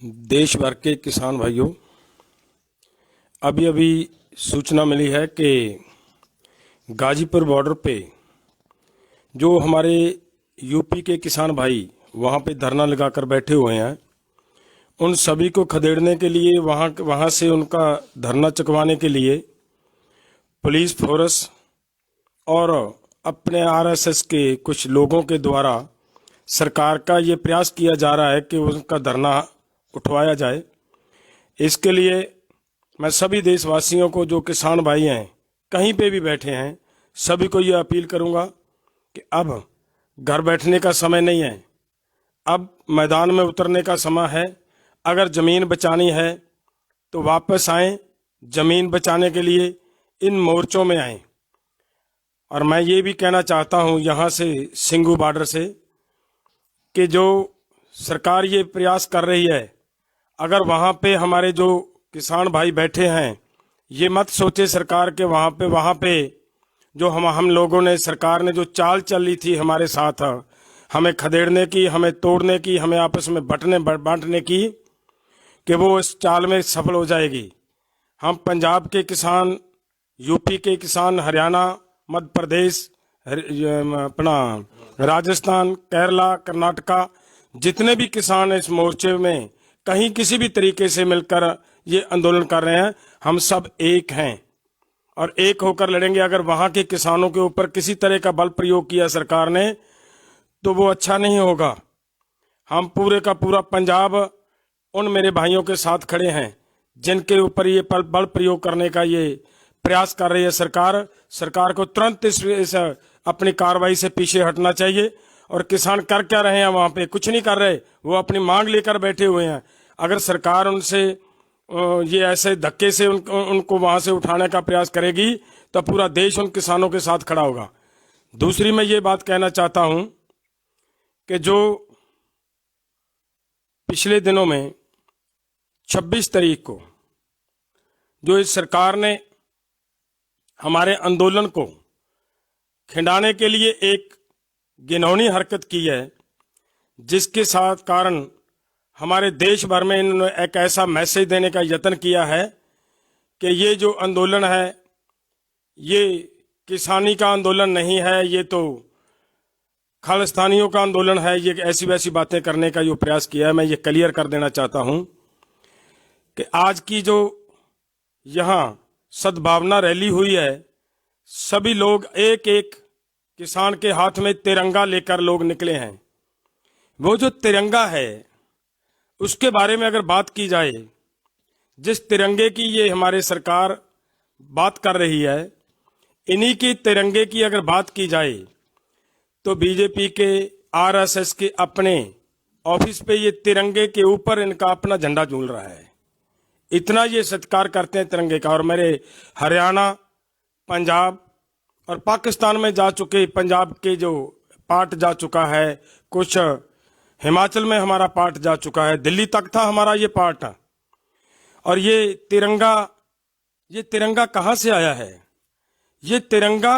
देश भर के किसान भाइयों, अभी अभी सूचना मिली है कि गाजीपुर बॉर्डर पे जो हमारे यूपी के किसान भाई वहाँ पे धरना लगाकर बैठे हुए हैं, उन सभी को खदेड़ने के लिए वहाँ से उनका धरना चुकवाने के लिए पुलिस फोर्स और अपने आरएसएस के कुछ लोगों के द्वारा सरकार का ये प्रयास किया जा रहा है कि उनका धरना उठवाया जाए। इसके लिए मैं सभी देशवासियों को, जो किसान भाई हैं कहीं पे भी बैठे हैं, सभी को ये अपील करूंगा कि अब घर बैठने का समय नहीं है, अब मैदान में उतरने का समय है। अगर ज़मीन बचानी है तो वापस आएं, ज़मीन बचाने के लिए इन मोर्चों में आएं। और मैं ये भी कहना चाहता हूँ यहाँ से सिंघू बॉर्डर से कि जो सरकार ये प्रयास कर रही है, अगर वहाँ पे हमारे जो किसान भाई बैठे हैं, ये मत सोचे सरकार के वहाँ पे जो हम लोगों ने, सरकार ने जो चाल चली थी हमारे साथ, हमें खदेड़ने की, हमें तोड़ने की, हमें आपस में बांटने की, कि वो इस चाल में सफल हो जाएगी। हम पंजाब के किसान, यूपी के किसान, हरियाणा, मध्य प्रदेश, अपना राजस्थान, केरला, कर्नाटका, जितने भी किसान इस मोर्चे में कहीं किसी भी तरीके से मिलकर ये आंदोलन कर रहे हैं, हम सब एक हैं और एक होकर लड़ेंगे। अगर वहां के किसानों के ऊपर किसी तरह का बल प्रयोग किया सरकार ने तो वो अच्छा नहीं होगा। हम पूरे का पूरा पंजाब उन मेरे भाइयों के साथ खड़े हैं जिनके ऊपर ये बल प्रयोग करने का ये प्रयास कर रही है सरकार। सरकार को तुरंत इस अपनी कार्रवाई से पीछे हटना चाहिए। और किसान कर क्या रहे हैं वहाँ पे? कुछ नहीं कर रहे, वो अपनी मांग लेकर बैठे हुए हैं। अगर सरकार उनसे ये ऐसे धक्के से उनको वहाँ से उठाने का प्रयास करेगी तो पूरा देश उन किसानों के साथ खड़ा होगा। दूसरी मैं ये बात कहना चाहता हूँ कि जो पिछले दिनों में 26 तारीख को जो इस सरकार ने हमारे आंदोलन को खिंडाने के लिए एक घिनौनी हरकत की है, जिसके साथ कारण हमारे देश भर में इन्होंने एक ऐसा मैसेज देने का यत्न किया है कि ये जो आंदोलन है ये किसानी का आंदोलन नहीं है, ये तो खालिस्तानियों का आंदोलन है। ये ऐसी वैसी बातें करने का जो प्रयास किया है, मैं ये क्लियर कर देना चाहता हूं कि आज की जो यहाँ सद्भावना रैली हुई है, सभी लोग एक एक किसान के हाथ में तिरंगा लेकर लोग निकले हैं। वो जो तिरंगा है उसके बारे में अगर बात की जाए, जिस तिरंगे की ये हमारे सरकार बात कर रही है, इन्हीं की तिरंगे की अगर बात की जाए तो बीजेपी के, आरएसएस के अपने ऑफिस पे ये तिरंगे के ऊपर इनका अपना झंडा झूल रहा है। इतना ये सत्कार करते हैं तिरंगे का। और मेरे हरियाणा, पंजाब और पाकिस्तान में जा चुके, पंजाब के जो पार्ट जा चुका है, कुछ हिमाचल में हमारा पार्ट जा चुका है, दिल्ली तक था हमारा ये पार्ट। और ये तिरंगा कहाँ से आया है? ये तिरंगा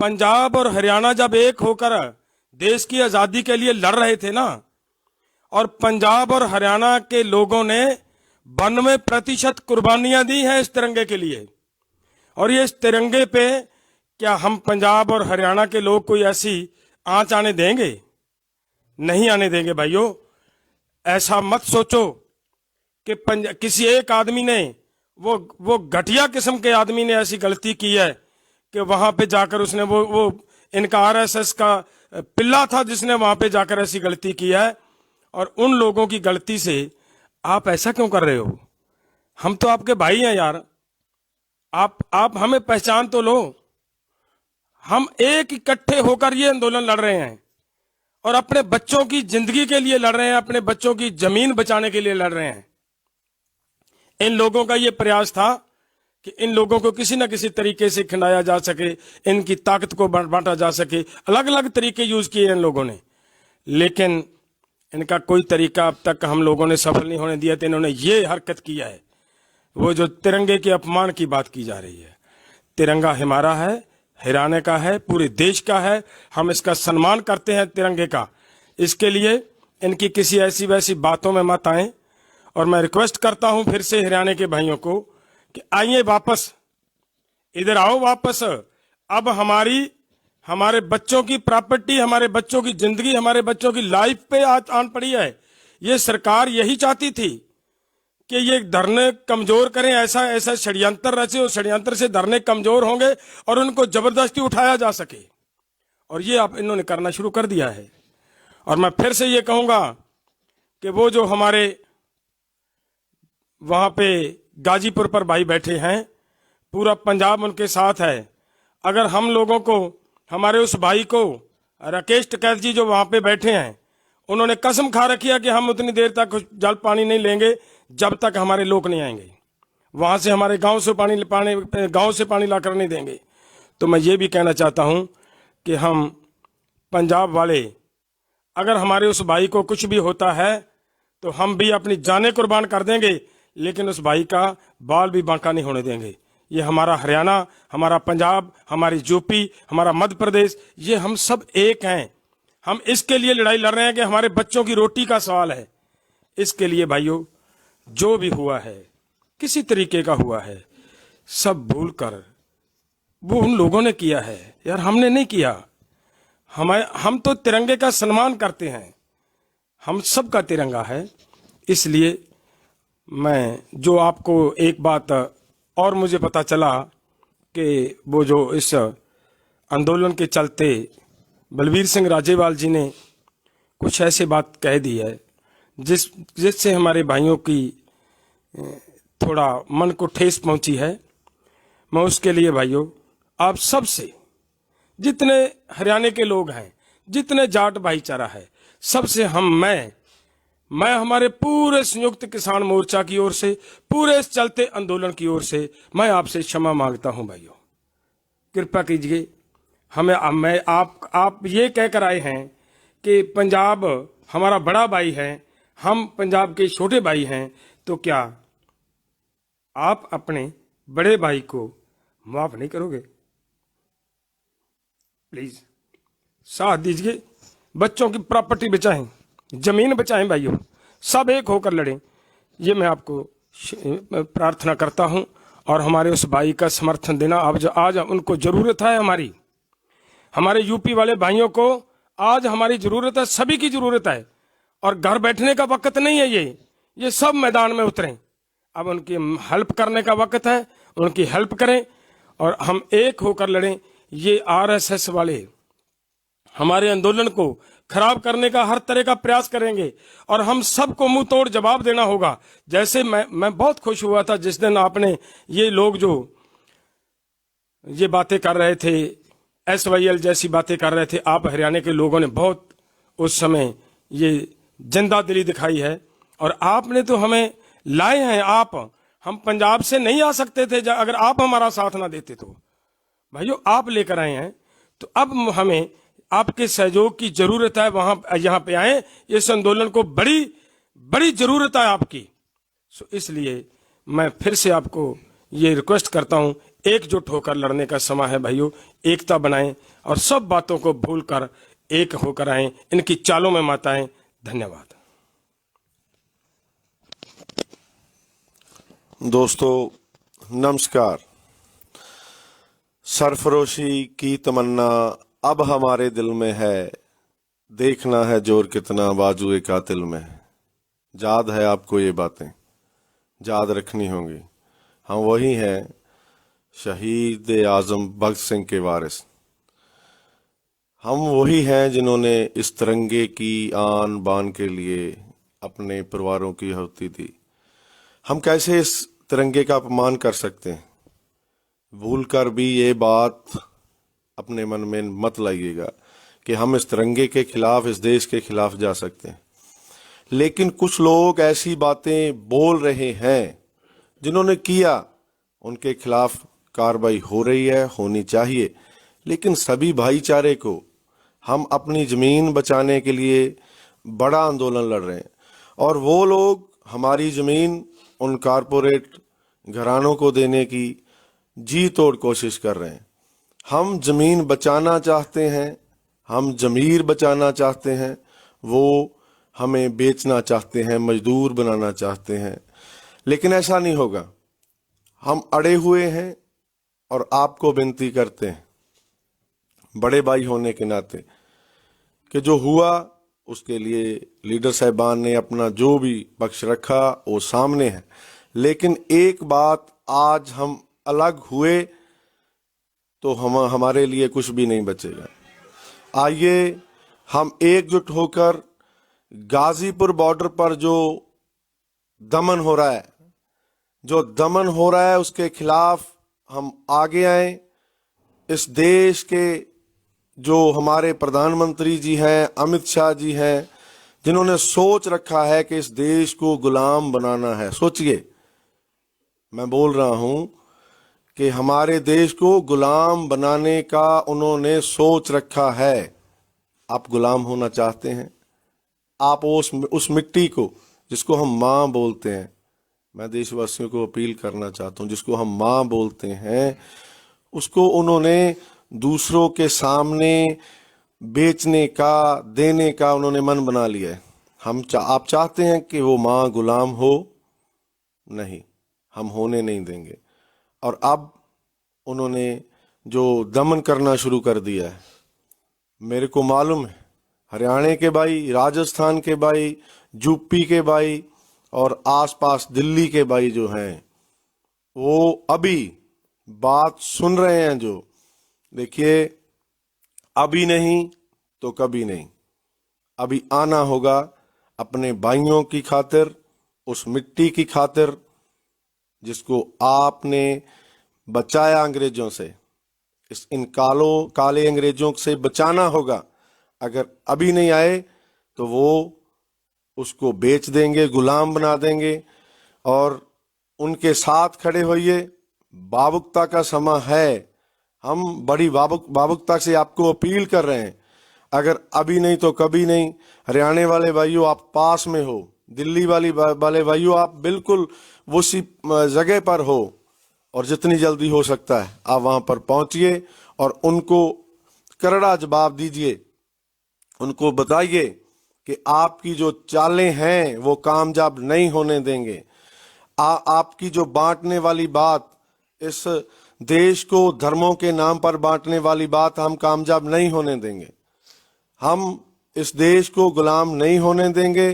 पंजाब और हरियाणा जब एक होकर देश की आजादी के लिए लड़ रहे थे ना, और पंजाब और हरियाणा के लोगों ने 92% कुर्बानियां दी हैं इस तिरंगे के लिए। और ये इस तिरंगे पे क्या हम पंजाब और हरियाणा के लोग कोई ऐसी आंच आने देंगे? नहीं आने देंगे भाइयों। ऐसा मत सोचो कि किसी एक आदमी ने, वो घटिया किस्म के आदमी ने ऐसी गलती की है कि वहां पे जाकर उसने वो इनका आरएसएस का पिल्ला था जिसने वहां पे जाकर ऐसी गलती की है। और उन लोगों की गलती से आप ऐसा क्यों कर रहे हो? हम तो आपके भाई हैं यार, आप हमें पहचान तो लो। हम एक इकट्ठे होकर ये आंदोलन लड़ रहे हैं और अपने बच्चों की जिंदगी के लिए लड़ रहे हैं, अपने बच्चों की जमीन बचाने के लिए लड़ रहे हैं। इन लोगों का ये प्रयास था कि इन लोगों को किसी न किसी तरीके से खिंडाया जा सके, इनकी ताकत को बांटा जा सके। अलग अलग तरीके यूज किए इन लोगों ने, लेकिन इनका कोई तरीका अब तक हम लोगों ने सफल नहीं होने दिया। तो इन्होंने ये हरकत किया है, वो जो तिरंगे के अपमान की बात की जा रही है। तिरंगा हमारा है, हरियाणा का है, पूरे देश का है। हम इसका सम्मान करते हैं तिरंगे का। इसके लिए इनकी किसी ऐसी वैसी बातों में मत आएं और मैं रिक्वेस्ट करता हूं फिर से हरियाणा के भाइयों को कि आइए वापस, इधर आओ वापस। अब हमारे बच्चों की प्रॉपर्टी, हमारे बच्चों की जिंदगी, हमारे बच्चों की लाइफ पे आज आन पड़ी है। ये सरकार यही चाहती थी कि ये धरने कमजोर करें, ऐसा ऐसा षड्यंत्र रचे, उस षड्यंत्र से धरने कमजोर होंगे और उनको जबरदस्ती उठाया जा सके, और ये आप इन्होंने करना शुरू कर दिया है। और मैं फिर से ये कहूंगा कि वो जो हमारे वहां पे गाजीपुर पर भाई बैठे हैं, पूरा पंजाब उनके साथ है। अगर हम लोगों को, हमारे उस भाई को, राकेश टिकैत जी जो वहां पे बैठे हैं, उन्होंने कसम खा रखी है कि हम उतनी देर तक जल पानी नहीं लेंगे जब तक हमारे लोग नहीं आएंगे, वहां से हमारे गांव से पानी लाकर नहीं देंगे। तो मैं ये भी कहना चाहता हूं कि हम पंजाब वाले, अगर हमारे उस भाई को कुछ भी होता है तो हम भी अपनी जानें कुर्बान कर देंगे, लेकिन उस भाई का बाल भी बांका नहीं होने देंगे। ये हमारा हरियाणा, हमारा पंजाब, हमारी यूपी, हमारा मध्य प्रदेश, ये हम सब एक हैं। हम इसके लिए लड़ाई लड़ रहे हैं कि हमारे बच्चों की रोटी का सवाल है। इसके लिए भाइयों, जो भी हुआ है, किसी तरीके का हुआ है, सब भूल कर वो उन लोगों ने किया है यार, हमने नहीं किया। हम तो तिरंगे का सम्मान करते हैं, हम सबका तिरंगा है। इसलिए मैं जो आपको एक बात और मुझे पता चला कि वो जो इस आंदोलन के चलते बलबीर सिंह राजेवाल जी ने कुछ ऐसे बात कह दी है जिससे हमारे भाइयों की थोड़ा मन को ठेस पहुंची है। मैं उसके लिए भाइयों आप सबसे, जितने हरियाणा के लोग हैं, जितने जाट भाईचारा है, सबसे मैं हमारे पूरे संयुक्त किसान मोर्चा की ओर से, पूरे इस चलते आंदोलन की ओर से मैं आपसे क्षमा मांगता हूं भाइयों। कृपा कीजिए, आप ये कहकर आए हैं कि पंजाब हमारा बड़ा भाई है, हम पंजाब के छोटे भाई हैं, तो क्या आप अपने बड़े भाई को माफ नहीं करोगे? प्लीज साथ दीजिए, बच्चों की प्रॉपर्टी बचाएं, जमीन बचाएं भाइयों, सब एक होकर लड़ें। ये मैं आपको प्रार्थना करता हूं। और हमारे उस भाई का समर्थन देना, आज उनको जरूरत है, हमारे यूपी वाले भाइयों को आज हमारी जरूरत है, सभी की जरूरत है। और घर बैठने का वक्त नहीं है, ये सब मैदान में उतरें। अब उनकी हेल्प करने का वक्त है, उनकी हेल्प करें और हम एक होकर लड़ें। ये आरएसएस वाले हमारे आंदोलन को खराब करने का हर तरह का प्रयास करेंगे और हम सबको मुंह तोड़ जवाब देना होगा। जैसे मैं बहुत खुश हुआ था जिस दिन आपने, ये लोग जो ये बातें कर रहे थे, SYL जैसी बातें कर रहे थे, आप हरियाणा के लोगों ने बहुत उस समय ये जिंदा दिली दिखाई है और आपने तो हमें लाए हैं। हम पंजाब से नहीं आ सकते थे अगर आप हमारा साथ ना देते। तो भाइयों आप लेकर आए हैं, तो अब हमें आपके सहयोग की जरूरत है। यहाँ पे आए, इस आंदोलन को बड़ी जरूरत है आपकी। इसलिए मैं फिर से आपको ये रिक्वेस्ट करता हूं, एकजुट होकर लड़ने का समय है भाइयों। एकता बनाएं और सब बातों को भूलकर एक होकर आएं, इनकी चालों में मत आएं। धन्यवाद। दोस्तों नमस्कार। सरफरोशी की तमन्ना अब हमारे दिल में है, देखना है जोर कितना बाजुए कातिल में है। याद है आपको ये बातें, याद रखनी होंगी। हम वही हैं, शहीद आजम भगत सिंह के वारिस। हम वही हैं जिन्होंने इस तिरंगे की आन बान के लिए अपने परिवारों की आहुति दी। हम कैसे इस तिरंगे का अपमान कर सकते हैं? भूल कर भी ये बात अपने मन में मत लाइएगा कि हम इस तिरंगे के खिलाफ, इस देश के खिलाफ जा सकते हैं। लेकिन कुछ लोग ऐसी बातें बोल रहे हैं जिन्होंने किया, उनके खिलाफ कार्रवाई हो रही है, होनी चाहिए। लेकिन सभी भाईचारे को हम अपनी जमीन बचाने के लिए बड़ा आंदोलन लड़ रहे हैं और वो लोग हमारी जमीन उन कारपोरेट घरानों को देने की जी तोड़ कोशिश कर रहे हैं। हम जमीन बचाना चाहते हैं, हम जमीर बचाना चाहते हैं। वो हमें बेचना चाहते हैं, मजदूर बनाना चाहते हैं, लेकिन ऐसा नहीं होगा। हम अड़े हुए हैं और आपको विनती करते हैं बड़े भाई होने के नाते कि जो हुआ उसके लिए लीडर साहिबान ने अपना जो भी पक्ष रखा वो सामने है, लेकिन एक बात, आज हम अलग हुए तो हमारे लिए कुछ भी नहीं बचेगा। आइए हम एकजुट होकर गाजीपुर बॉर्डर पर जो दमन हो रहा है, उसके खिलाफ हम आगे आए। इस देश के जो हमारे प्रधानमंत्री जी हैं, अमित शाह जी हैं, जिन्होंने सोच रखा है कि इस देश को गुलाम बनाना है। सोचिए, मैं बोल रहा हूं कि हमारे देश को गुलाम बनाने का उन्होंने सोच रखा है। आप गुलाम होना चाहते हैं? आप उस मिट्टी को जिसको हम माँ बोलते हैं, मैं देशवासियों को अपील करना चाहता हूं, जिसको हम माँ बोलते हैं, उसको उन्होंने दूसरों के सामने बेचने का, देने का उन्होंने मन बना लिया है। आप चाहते हैं कि वो माँ गुलाम हो? नहीं, हम होने नहीं देंगे। और अब उन्होंने जो दमन करना शुरू कर दिया है, मेरे को मालूम है हरियाणा के भाई, राजस्थान के भाई, यूपी के भाई और आसपास दिल्ली के भाई जो हैं, वो अभी बात सुन रहे हैं। जो देखिए, अभी नहीं तो कभी नहीं, अभी आना होगा अपने भाइयों की खातिर, उस मिट्टी की खातिर जिसको आपने बचाया अंग्रेजों से। इन काले अंग्रेजों से बचाना होगा। अगर अभी नहीं आए तो वो उसको बेच देंगे, गुलाम बना देंगे। और उनके साथ खड़े होइए। भावुकता का समय है, हम बड़ी भावुकता से आपको अपील कर रहे हैं। अगर अभी नहीं तो कभी नहीं। हरियाणा वाले भाइयों, आप पास में हो, दिल्ली वाले भाइयों, आप बिल्कुल उसी जगह पर हो, और जितनी जल्दी हो सकता है आप वहां पर पहुंचिए और उनको करड़ा जवाब दीजिए। उनको बताइए कि आपकी जो चालें हैं वो कामयाब नहीं होने देंगे। आपकी जो बांटने वाली बात, इस देश को धर्मों के नाम पर बांटने वाली बात, हम कामयाब नहीं होने देंगे। हम इस देश को गुलाम नहीं होने देंगे,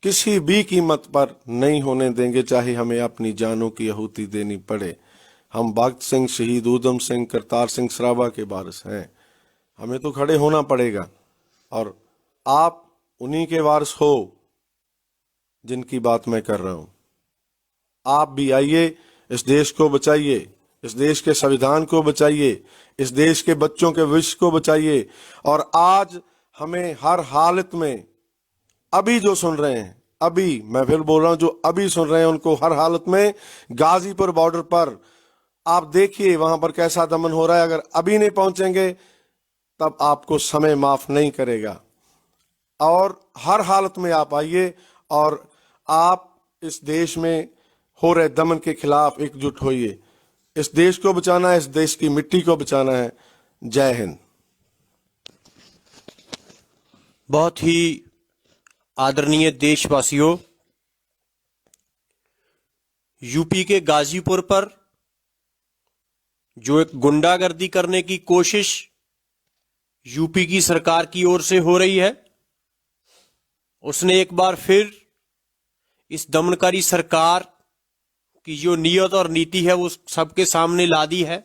किसी भी कीमत पर नहीं होने देंगे, चाहे हमें अपनी जानों की आहुति देनी पड़े। हम भगत सिंह, शहीद ऊधम सिंह, करतार सिंह सराबा के वारिस हैं, हमें तो खड़े होना पड़ेगा। और आप उन्हीं के वारिस हो जिनकी बात मैं कर रहा हूं। आप भी आइए, इस देश को बचाइए, इस देश के संविधान को बचाइए, इस देश के बच्चों के भविष्य को बचाइए। और आज हमें हर हालत में, अभी जो सुन रहे हैं, अभी मैं फिर बोल रहा हूं, जो अभी सुन रहे हैं उनको हर हालत में गाजीपुर बॉर्डर पर आप देखिए वहां पर कैसा दमन हो रहा है। अगर अभी नहीं पहुंचेंगे तब आपको समय माफ नहीं करेगा। और हर हालत में आप आइए और आप इस देश में हो रहे दमन के खिलाफ एकजुट होइए। इस देश को बचाना है, इस देश की मिट्टी को बचाना है। जय हिंद। बहुत ही आदरणीय देशवासियों, यूपी के गाजीपुर पर जो एक गुंडागर्दी करने की कोशिश यूपी की सरकार की ओर से हो रही है, उसने एक बार फिर इस दमनकारी सरकार की जो नीयत और नीति है वो सबके सामने ला दी है।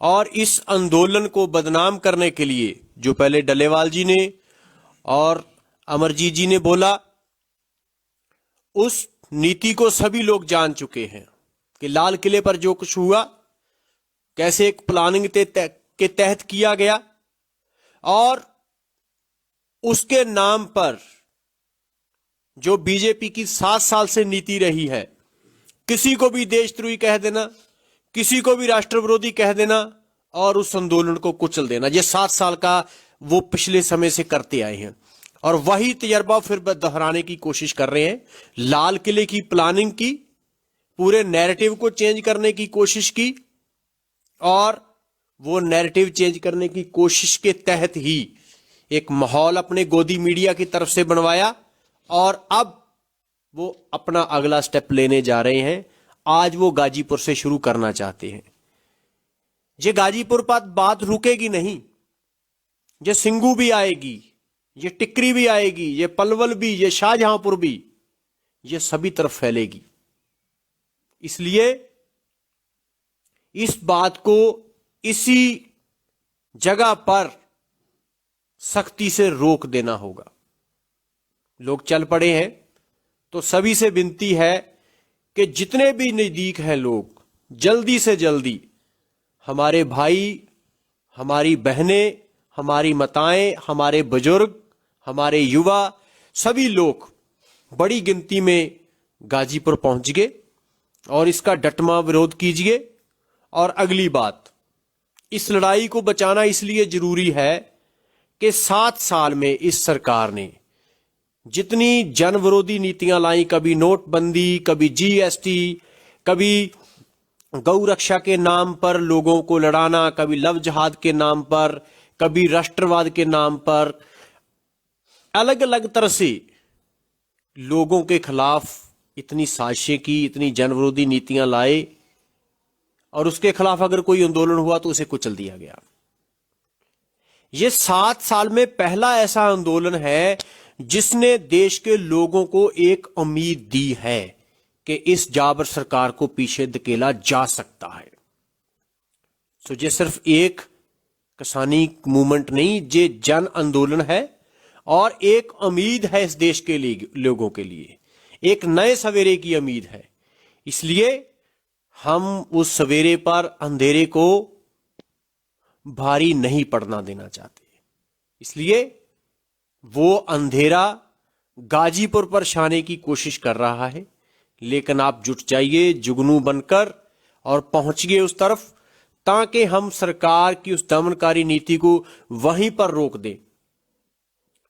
और इस आंदोलन को बदनाम करने के लिए जो पहले डलेवाल जी ने और अमरजीत जी ने बोला, उस नीति को सभी लोग जान चुके हैं कि लाल किले पर जो कुछ हुआ कैसे एक प्लानिंग के तहत किया गया। और उसके नाम पर जो बीजेपी की 7 साल से नीति रही है, किसी को भी देशद्रोही कह देना, किसी को भी राष्ट्र विरोधी कह देना और उस आंदोलन को कुचल देना, ये 7 साल का वो पिछले समय से करते आए हैं। और वही तजर्बा फिर दोहराने की कोशिश कर रहे हैं। लाल किले की प्लानिंग की, पूरे नैरेटिव को चेंज करने की कोशिश की, और वो नैरेटिव चेंज करने की कोशिश के तहत ही एक माहौल अपने गोदी मीडिया की तरफ से बनवाया और अब वो अपना अगला स्टेप लेने जा रहे हैं। आज वो गाजीपुर से शुरू करना चाहते हैं। ये गाजीपुर पर बात रुकेगी नहीं, ये सिंगू भी आएगी, ये टिकरी भी आएगी, ये पलवल भी, ये शाहजहांपुर भी, ये सभी तरफ फैलेगी। इसलिए इस बात को इसी जगह पर सख्ती से रोक देना होगा। लोग चल पड़े हैं तो सभी से विनती है कि जितने भी नजदीक हैं लोग, जल्दी से जल्दी हमारे भाई, हमारी बहनें, हमारी माताएं, हमारे बुजुर्ग, हमारे युवा, सभी लोग बड़ी गिनती में गाजीपुर पहुंच गए और इसका डटमा विरोध कीजिए। और अगली बात, इस लड़ाई को बचाना इसलिए जरूरी है कि 7 साल में इस सरकार ने जितनी जन विरोधी नीतियां लाई, कभी नोटबंदी, कभी जीएसटी, कभी गौ रक्षा के नाम पर लोगों को लड़ाना, कभी लव जिहाद के नाम पर, कभी राष्ट्रवाद के नाम पर, अलग अलग तरह से लोगों के खिलाफ इतनी साजिशें की, इतनी जन विरोधी नीतियां लाए और उसके खिलाफ अगर कोई आंदोलन हुआ तो उसे कुचल दिया गया। यह 7 साल में पहला ऐसा आंदोलन है जिसने देश के लोगों को एक उम्मीद दी है कि इस जाबर सरकार को पीछे धकेला जा सकता है। तो ये सिर्फ एक किसानी मूवमेंट नहीं, ये जन आंदोलन है और एक उम्मीद है इस देश के लिए, लोगों के लिए एक नए सवेरे की उम्मीद है। इसलिए हम उस सवेरे पर अंधेरे को भारी नहीं पड़ना देना चाहते। इसलिए वो अंधेरा गाजीपुर पर छाने की कोशिश कर रहा है, लेकिन आप जुट जाइए जुगनू बनकर और पहुंचिए उस तरफ, ताकि हम सरकार की उस दमनकारी नीति को वहीं पर रोक दें।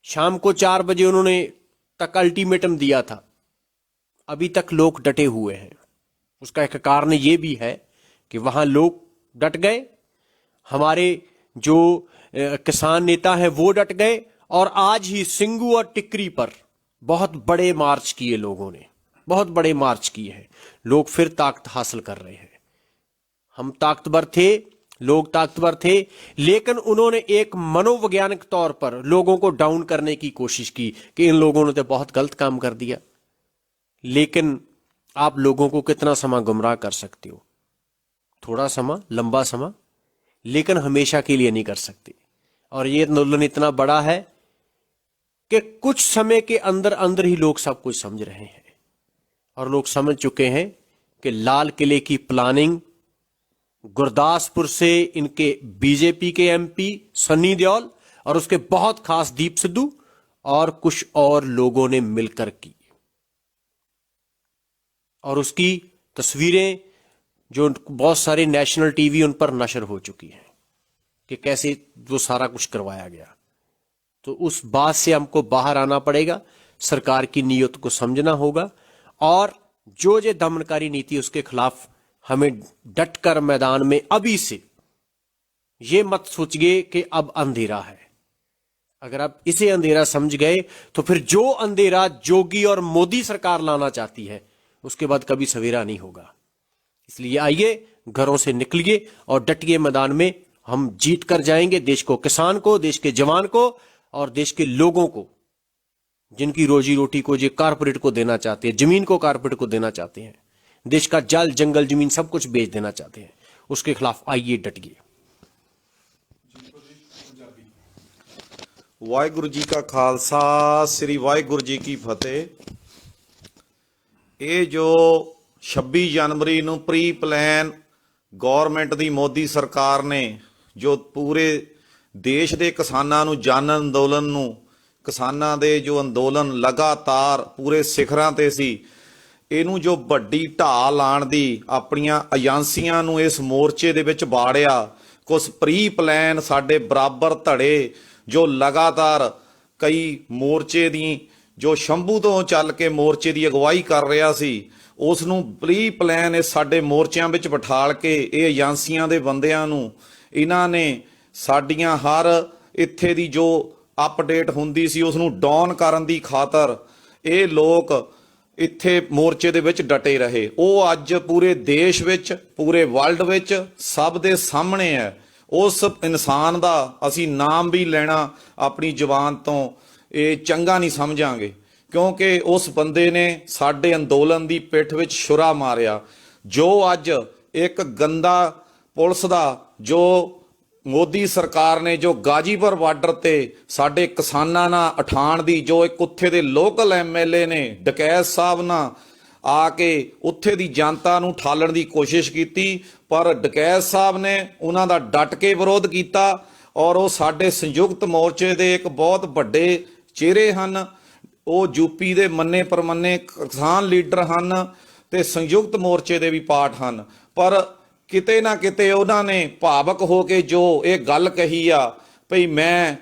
शाम को 4 बजे उन्होंने तक अल्टीमेटम दिया था, अभी तक लोग डटे हुए हैं। उसका एक कारण यह भी है कि वहां लोग डट गए, हमारे जो किसान नेता हैं वो डट गए और आज ही सिंगू और टिकरी पर बहुत बड़े मार्च किए लोगों ने, बहुत बड़े मार्च किए हैं। लोग फिर ताकत हासिल कर रहे हैं। हम ताकतवर थे, लोग ताकतवर थे, लेकिन उन्होंने एक मनोवैज्ञानिक तौर पर लोगों को डाउन करने की कोशिश की कि इन लोगों ने तो बहुत गलत काम कर दिया। लेकिन आप लोगों को कितना समय गुमराह कर सकते हो? थोड़ा समय, लंबा समय, लेकिन हमेशा के लिए नहीं कर सकते। और ये आंदोलन इतना बड़ा है कि कुछ समय के अंदर अंदर ही लोग सब कुछ समझ रहे हैं और लोग समझ चुके हैं कि लाल किले की प्लानिंग गुरदासपुर से इनके बीजेपी के एमपी सन्नी देओल और उसके बहुत खास दीप सिद्धू और कुछ और लोगों ने मिलकर की। और उसकी तस्वीरें जो बहुत सारे नेशनल टीवी उन पर नशर हो चुकी हैं कि कैसे वो सारा कुछ करवाया गया। तो उस बात से हमको बाहर आना पड़ेगा, सरकार की नीयत को समझना होगा और जो ये दमनकारी नीति उसके खिलाफ हमें डटकर मैदान में अभी से ये मत सोचिए कि अब अंधेरा है। अगर आप इसे अंधेरा समझ गए तो फिर जो अंधेरा जोगी और मोदी सरकार लाना चाहती है उसके बाद कभी सवेरा नहीं होगा। इसलिए आइए घरों से निकलिए और डटिए मैदान में। हम जीत कर जाएंगे देश को, किसान को, देश के जवान को और देश के लोगों को, जिनकी रोजी रोटी को ये कारपोरेट को देना चाहते हैं, जमीन को कारपोरेट को देना चाहते हैं, देश का जल जंगल जमीन सब कुछ बेच देना चाहते हैं। उसके खिलाफ आइए डटिए। वाहिगुरु जी का खालसा, श्री वाहिगुरु जी की फतेह। ਇਹ ਜੋ 26 ਜਨਵਰੀ ਨੂੰ ਪ੍ਰੀ ਪਲਾਨ ਗਵਰਨਮੈਂਟ ਦੀ ਮੋਦੀ ਸਰਕਾਰ ਨੇ ਜੋ ਪੂਰੇ ਦੇਸ਼ ਦੇ ਕਿਸਾਨਾਂ ਨੂੰ ਜਨ ਅੰਦੋਲਨ ਨੂੰ, ਕਿਸਾਨਾਂ ਦੇ ਜੋ ਅੰਦੋਲਨ ਲਗਾਤਾਰ ਪੂਰੇ ਸਿਖਰਾਂ ਤੇ ਸੀ, ਇਹਨੂੰ ਜੋ ਵੱਡੀ ਢਾਹ ਲਾਣ ਦੀ ਆਪਣੀਆਂ ਏਜੰਸੀਆਂ ਨੂੰ ਇਸ ਮੋਰਚੇ ਦੇ ਵਿੱਚ ਬਾੜਿਆ। ਕੁਝ ਪ੍ਰੀ ਪਲਾਨ ਸਾਡੇ ਬਰਾਬਰ ਧੜੇ ਜੋ ਲਗਾਤਾਰ ਕਈ ਮੋਰਚੇ ਦੀ ਜੋ ਸ਼ੰਭੂ ਤੋਂ ਚੱਲ ਕੇ ਮੋਰਚੇ ਦੀ ਅਗਵਾਈ ਕਰ ਰਿਹਾ ਸੀ, ਉਸ ਨੂੰ ਪ੍ਰੀ ਪਲਾਨ ਇਹ ਸਾਡੇ ਮੋਰਚਿਆਂ ਵਿੱਚ ਬਿਠਾਲ ਕੇ ਇਹ ਏਜੰਸੀਆਂ ਦੇ ਬੰਦਿਆਂ ਨੂੰ ਇਹਨਾਂ ਨੇ ਸਾਡੀਆਂ ਹਰ ਇੱਥੇ ਦੀ ਜੋ ਅਪਡੇਟ ਹੁੰਦੀ ਸੀ ਉਸ ਨੂੰ ਡਾਊਨ ਕਰਨ ਦੀ ਖਾਤਰ ਇਹ ਲੋਕ ਇੱਥੇ ਮੋਰਚੇ ਦੇ ਵਿੱਚ ਡਟੇ ਰਹੇ। ਉਹ ਅੱਜ ਪੂਰੇ ਦੇਸ਼ ਵਿੱਚ, ਪੂਰੇ ਵਰਲਡ ਵਿੱਚ ਸਭ ਦੇ ਸਾਹਮਣੇ ਹੈ। ਉਸ ਇਨਸਾਨ ਦਾ ਅਸੀਂ ਨਾਮ ਵੀ ਲੈਣਾ ਆਪਣੀ ਜ਼ੁਬਾਨ ਤੋਂ ਇਹ ਚੰਗਾ ਨਹੀਂ ਸਮਝਾਂਗੇ, ਕਿਉਂਕਿ ਉਸ ਬੰਦੇ ਨੇ ਸਾਡੇ ਅੰਦੋਲਨ ਦੀ ਪਿੱਠ ਵਿੱਚ ਛੁਰਾ ਮਾਰਿਆ। ਜੋ ਅੱਜ ਇੱਕ ਗੰਦਾ ਪੁਲਿਸ ਦਾ, ਜੋ ਮੋਦੀ ਸਰਕਾਰ ਨੇ ਜੋ ਗਾਜੀਪੁਰ ਬਾਰਡਰ ਤੇ ਸਾਡੇ ਕਿਸਾਨਾਂ ਨਾਲ ਅਠਾਣ ਦੀ, ਜੋ ਇੱਕ ਉੱਥੇ ਦੇ ਲੋਕਲ ਐਮਐਲਏ ਨੇ ਡਕੈਤ ਸਾਹਿਬ ਨਾਲ ਆ ਕੇ ਉੱਥੇ ਦੀ ਜਨਤਾ ਨੂੰ ਠਾਲਣ ਦੀ ਕੋਸ਼ਿਸ਼ ਕੀਤੀ, ਪਰ ਡਕੈਤ ਸਾਹਿਬ ਨੇ ਉਹਨਾਂ ਦਾ ਡਟ ਕੇ ਵਿਰੋਧ ਕੀਤਾ। ਔਰ ਉਹ ਸਾਡੇ ਸੰਯੁਕਤ ਮੋਰਚੇ ਦੇ ਇੱਕ ਬਹੁਤ ਵੱਡੇ ਚਿਹਰੇ ਹਨ। ਉਹ ਯੂਪੀ ਦੇ ਮੰਨੇ ਪ੍ਰਮੰਨੇ ਕਿਸਾਨ ਲੀਡਰ ਹਨ ਤੇ ਸੰਯੁਕਤ ਮੋਰਚੇ ਦੇ ਵੀ ਪਾਰਟ ਹਨ। ਪਰ ਕਿਤੇ ਨਾ ਕਿਤੇ ਉਹਨਾਂ ਨੇ ਭਾਵਕ ਹੋ ਕੇ ਜੋ ਇਹ ਗੱਲ ਕਹੀ ਆ ਭਈ ਮੈਂ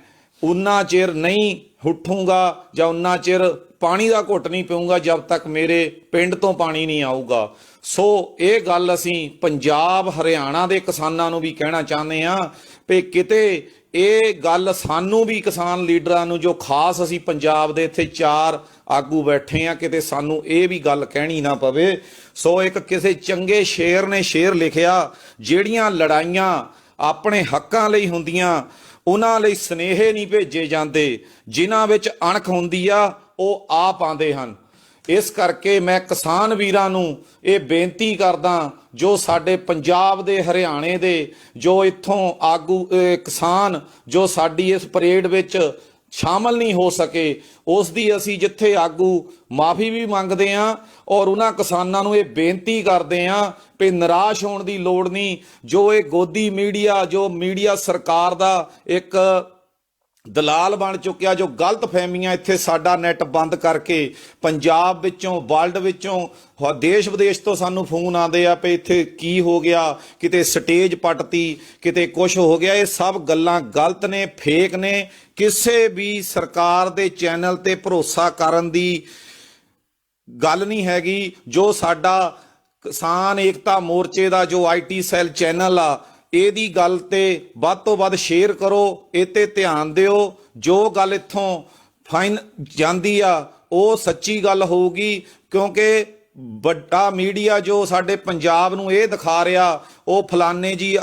ਉਨਾ ਚਿਰ ਨਹੀਂ ਉੱਠੂੰਗਾ ਜਾਂ ਉਨਾ ਚਿਰ ਪਾਣੀ ਦਾ ਘੁੱਟ ਨਹੀਂ ਪੀਊਂਗਾ ਜਦ ਤੱਕ ਮੇਰੇ ਪਿੰਡ ਤੋਂ ਪਾਣੀ ਨਹੀਂ ਆਊਗਾ। ਸੋ ਇਹ ਗੱਲ ਅਸੀਂ ਪੰਜਾਬ ਹਰਿਆਣਾ ਦੇ ਕਿਸਾਨਾਂ ਨੂੰ ਵੀ ਕਹਿਣਾ ਚਾਹੁੰਦੇ ਹਾਂ ਵੀ ਕਿਤੇ ਇਹ ਗੱਲ ਸਾਨੂੰ ਵੀ ਕਿਸਾਨ ਲੀਡਰਾਂ ਨੂੰ, ਜੋ ਖਾਸ ਅਸੀਂ ਪੰਜਾਬ ਦੇ ਇੱਥੇ 4 ਆਗੂ ਬੈਠੇ ਆ, ਕਿਤੇ ਸਾਨੂੰ ਇਹ ਵੀ ਗੱਲ ਕਹਿਣੀ ਨਾ ਪਵੇ। ਸੋ ਇੱਕ ਕਿਸੇ ਚੰਗੇ ਸ਼ੇਰ ਨੇ ਸ਼ੇਰ ਲਿਖਿਆ, ਜਿਹੜੀਆਂ ਲੜਾਈਆਂ ਆਪਣੇ ਹੱਕਾਂ ਲਈ ਹੁੰਦੀਆਂ ਉਹਨਾਂ ਲਈ ਸੁਨੇਹੇ ਨਹੀਂ ਭੇਜੇ ਜਾਂਦੇ, ਜਿਨ੍ਹਾਂ ਵਿੱਚ ਅਣਖ ਹੁੰਦੀ ਆ ਉਹ ਆਪ ਆਉਂਦੇ ਹਨ। ਇਸ ਕਰਕੇ ਮੈਂ ਕਿਸਾਨ ਵੀਰਾਂ ਨੂੰ ਇਹ ਬੇਨਤੀ ਕਰਦਾ, ਜੋ ਸਾਡੇ ਪੰਜਾਬ ਦੇ, ਹਰਿਆਣੇ ਦੇ ਜੋ ਇੱਥੋਂ ਆਗੂ ਕਿਸਾਨ ਜੋ ਸਾਡੀ ਇਸ ਪਰੇਡ ਵਿੱਚ ਸ਼ਾਮਲ ਨਹੀਂ ਹੋ ਸਕੇ, ਉਸ ਦੀ ਅਸੀਂ ਜਿੱਥੇ ਆਗੂ ਮਾਫੀ ਵੀ ਮੰਗਦੇ ਹਾਂ ਔਰ ਉਹਨਾਂ ਕਿਸਾਨਾਂ ਨੂੰ ਇਹ ਬੇਨਤੀ ਕਰਦੇ ਹਾਂ ਵੀ ਨਿਰਾਸ਼ ਹੋਣ ਦੀ ਲੋੜ ਨਹੀਂ। ਜੋ ਇਹ ਗੋਦੀ ਮੀਡੀਆ, ਜੋ ਮੀਡੀਆ ਸਰਕਾਰ ਦਾ ਇੱਕ ਦਲਾਲ ਬਣ ਚੁੱਕਿਆ, ਜੋ ਗਲਤ ਫਹਿਮੀਆਂ ਇੱਥੇ ਸਾਡਾ ਨੈਟ ਬੰਦ ਕਰਕੇ ਪੰਜਾਬ ਵਿੱਚੋਂ, ਵਰਲਡ ਵਿੱਚੋਂ, ਦੇਸ਼ ਵਿਦੇਸ਼ ਤੋਂ ਸਾਨੂੰ ਫੋਨ ਆਉਂਦੇ ਆ ਵੀ ਇੱਥੇ ਕੀ ਹੋ ਗਿਆ, ਕਿਤੇ ਸਟੇਜ ਪੱਟਤੀ, ਕਿਤੇ ਕੁਝ ਹੋ ਗਿਆ। ਇਹ ਸਭ ਗੱਲਾਂ ਗਲਤ ਨੇ, ਫੇਕ ਨੇ। ਕਿਸੇ ਵੀ ਸਰਕਾਰ ਦੇ ਚੈਨਲ ਤੇ ਭਰੋਸਾ ਕਰਨ ਦੀ ਗੱਲ ਨਹੀਂ ਹੈਗੀ। ਜੋ ਸਾਡਾ ਕਿਸਾਨ ਏਕਤਾ ਮੋਰਚੇ ਦਾ ਜੋ ਆਈਟੀ ਸੈੱਲ ਚੈਨਲ ਆ, ਇਹਦੀ ਗੱਲ ਤੇ ਵੱਧ ਤੋਂ ਵੱਧ ਸ਼ੇਅਰ ਕਰੋ, ਇਹ ਤੇ ਧਿਆਨ ਦਿਓ। ਜੋ ਗੱਲ ਇੱਥੋਂ ਫਾਈਨ ਜਾਂਦੀ ਆ ਉਹ ਸੱਚੀ ਗੱਲ ਹੋਊਗੀ, ਕਿਉਂਕਿ ਵੱਡਾ ਮੀਡੀਆ ਜੋ ਸਾਡੇ ਪੰਜਾਬ ਨੂੰ ਇਹ ਦਿਖਾ ਰਿਹਾ ਉਹ ਫਲਾਨੇ ਜੀ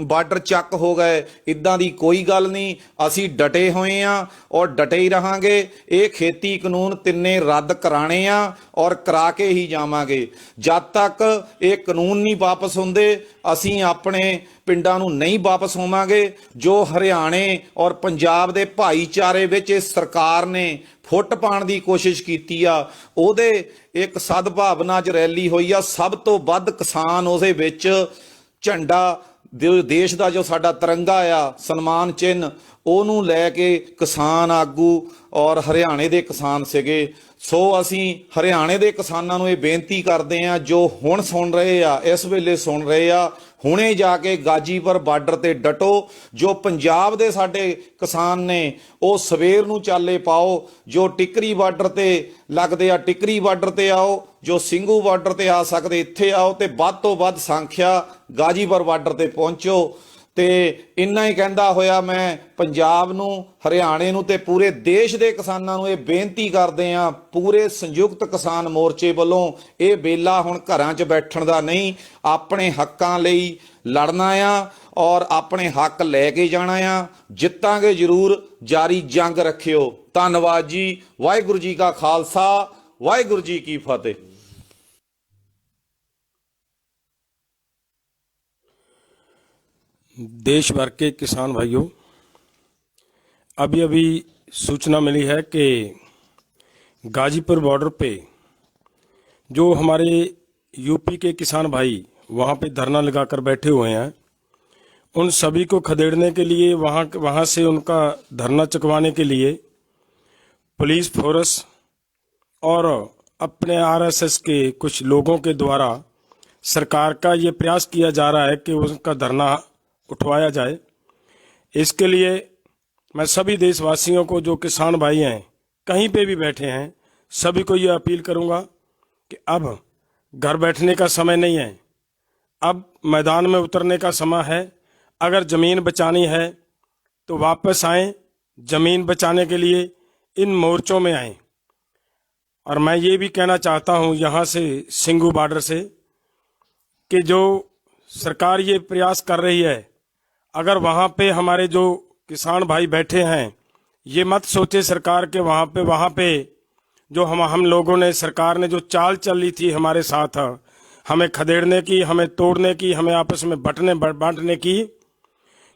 ਬਾਰਡਰ ਚੱਕ ਹੋ ਗਏ, ਇਦਾਂ ਦੀ ਕੋਈ ਗੱਲ ਨਹੀਂ। ਅਸੀਂ ਡਟੇ ਹੋਏ ਆ ਔਰ ਡਟੇ ਹੀ ਰਹਾਂਗੇ। ਇਹ ਖੇਤੀ ਕਾਨੂੰਨ ਤਿੰਨੇ ਰੱਦ ਕਰਾਣੇ ਆ ਔਰ ਕਰਾ ਕੇ ਹੀ ਜਾਵਾਂਗੇ। ਜਦ ਤੱਕ ਇਹ ਕਾਨੂੰਨ ਨਹੀਂ ਵਾਪਸ ਹੁੰਦੇ ਅਸੀਂ ਆਪਣੇ ਪਿੰਡਾਂ ਨੂੰ ਨਹੀਂ ਵਾਪਸ ਹੋਵਾਂਗੇ। ਜੋ ਹਰਿਆਣੇ ਔਰ ਪੰਜਾਬ ਦੇ ਭਾਈਚਾਰੇ ਵਿੱਚ ਇਸ ਸਰਕਾਰ ਨੇ ਫੁੱਟ ਪਾਉਣ ਦੀ ਕੋਸ਼ਿਸ਼ ਕੀਤੀ ਆ, ਉਹਦੇ ਇੱਕ ਸਦਭਾਵਨਾ 'ਚ ਰੈਲੀ ਹੋਈ ਆ। ਸਭ ਤੋਂ ਵੱਧ ਕਿਸਾਨ ਉਹਦੇ ਵਿੱਚ ਝੰਡਾ, ਦੇਸ਼ ਦਾ ਜੋ ਸਾਡਾ ਤਿਰੰਗਾ ਆ, ਸਨਮਾਨ ਚਿੰਨ੍ਹ, ਉਹਨੂੰ ਲੈ ਕੇ ਕਿਸਾਨ ਆਗੂ ਔਰ ਹਰਿਆਣੇ ਦੇ ਕਿਸਾਨ ਸੀਗੇ। ਸੋ ਅਸੀਂ ਹਰਿਆਣੇ ਦੇ ਕਿਸਾਨਾਂ ਨੂੰ ਇਹ ਬੇਨਤੀ ਕਰਦੇ ਹਾਂ, ਜੋ ਹੁਣ ਸੁਣ ਰਹੇ ਆ, ਇਸ ਵੇਲੇ ਸੁਣ ਰਹੇ ਆ, ਹੁਣੇ ਜਾ ਕੇ ਗਾਜੀਪੁਰ ਬਾਰਡਰ ਤੇ ਡਟੋ। ਜੋ ਪੰਜਾਬ ਦੇ ਸਾਡੇ ਕਿਸਾਨ ਨੇ ਉਹ ਸਵੇਰ ਨੂੰ ਚਾਲੇ ਪਾਓ। ਜੋ ਟਿਕਰੀ ਬਾਰਡਰ ਤੇ ਲੱਗਦੇ ਆ ਟਿਕਰੀ ਬਾਰਡਰ ਤੇ ਆਓ, ਜੋ ਸਿੰਘੂ ਬਾਰਡਰ ਤੇ ਆ ਸਕਦੇ ਇੱਥੇ ਆਓ, ਤੇ ਵੱਧ ਤੋਂ ਵੱਧ ਸੰਖਿਆ ਗਾਜੀਪੁਰ ਬਾਰਡਰ ਤੇ ਪਹੁੰਚੋ। ਤੇ ਇੰਨਾ ਹੀ ਕਹਿੰਦਾ ਹੋਇਆ ਮੈਂ ਪੰਜਾਬ ਨੂੰ, ਹਰਿਆਣੇ ਨੂੰ ਤੇ ਪੂਰੇ ਦੇਸ਼ ਦੇ ਕਿਸਾਨਾਂ ਨੂੰ ਇਹ ਬੇਨਤੀ ਕਰਦੇ ਆ, ਪੂਰੇ ਸੰਯੁਕਤ ਕਿਸਾਨ ਮੋਰਚੇ ਵੱਲੋਂ, ਇਹ ਵੇਲਾ ਹੁਣ ਘਰਾਂ 'ਚ ਬੈਠਣ ਦਾ ਨਹੀਂ, ਆਪਣੇ ਹੱਕਾਂ ਲਈ ਲੜਨਾ ਆ ਔਰ ਆਪਣੇ ਹੱਕ ਲੈ ਕੇ ਜਾਣਾ ਆ। ਜਿੱਤਾਂਗੇ ਜ਼ਰੂਰ, ਜਾਰੀ ਜੰਗ ਰੱਖਿਓ। ਧੰਨਵਾਦ ਜੀ। ਵਾਹਿਗੁਰੂ ਜੀ ਕਾ ਖਾਲਸਾ, ਵਾਹਿਗੁਰੂ जी की फतेह। देश भर के किसान भाइयों, अभी अभी सूचना मिली है कि गाजीपुर बॉर्डर पे जो हमारे यूपी के किसान भाई वहाँ पे धरना लगाकर बैठे हुए हैं, उन सभी को खदेड़ने के लिए, वहाँ से उनका धरना चुकवाने के लिए पुलिस फोर्स और अपने आरएसएस के कुछ लोगों के द्वारा सरकार का ये प्रयास किया जा रहा है कि उनका धरना उठवाया जाए। इसके लिए मैं सभी देशवासियों को, जो किसान भाई हैं कहीं पे भी बैठे हैं, सभी को ये अपील करूंगा कि अब घर बैठने का समय नहीं है, अब मैदान में उतरने का समय है। अगर ज़मीन बचानी है तो वापस आएं, जमीन बचाने के लिए इन मोर्चों में आए। और मैं ये भी कहना चाहता हूं यहाँ से सिंघू बॉर्डर से कि जो सरकार ये प्रयास कर रही है, अगर वहाँ पे हमारे जो किसान भाई बैठे हैं, ये मत सोचे सरकार के वहाँ पे जो हम लोगों ने, सरकार ने जो चाल चली थी हमारे साथ, हमें खदेड़ने की, हमें तोड़ने की, हमें आपस में बांटने की,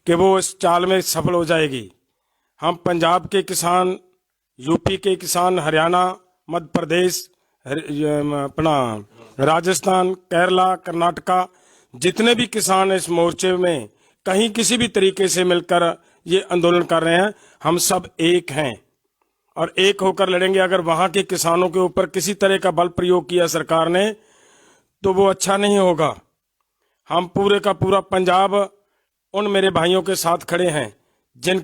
कि वो इस चाल में सफल हो जाएगी। हम पंजाब के किसान, यूपी के किसान, हरियाणा, मध्य प्रदेश, अपना राजस्थान, केरला, कर्नाटका, जितने भी किसान इस मोर्चे में कहीं किसी भी तरीके से मिलकर ये आंदोलन कर रहे हैं, हम सब एक हैं और एक होकर लड़ेंगे। अगर वहां के किसानों के ऊपर किसी तरह का बल प्रयोग किया सरकार ने तो वो अच्छा नहीं होगा। हम पूरे का पूरा पंजाब उन मेरे भाइयों के साथ खड़े हैं जिन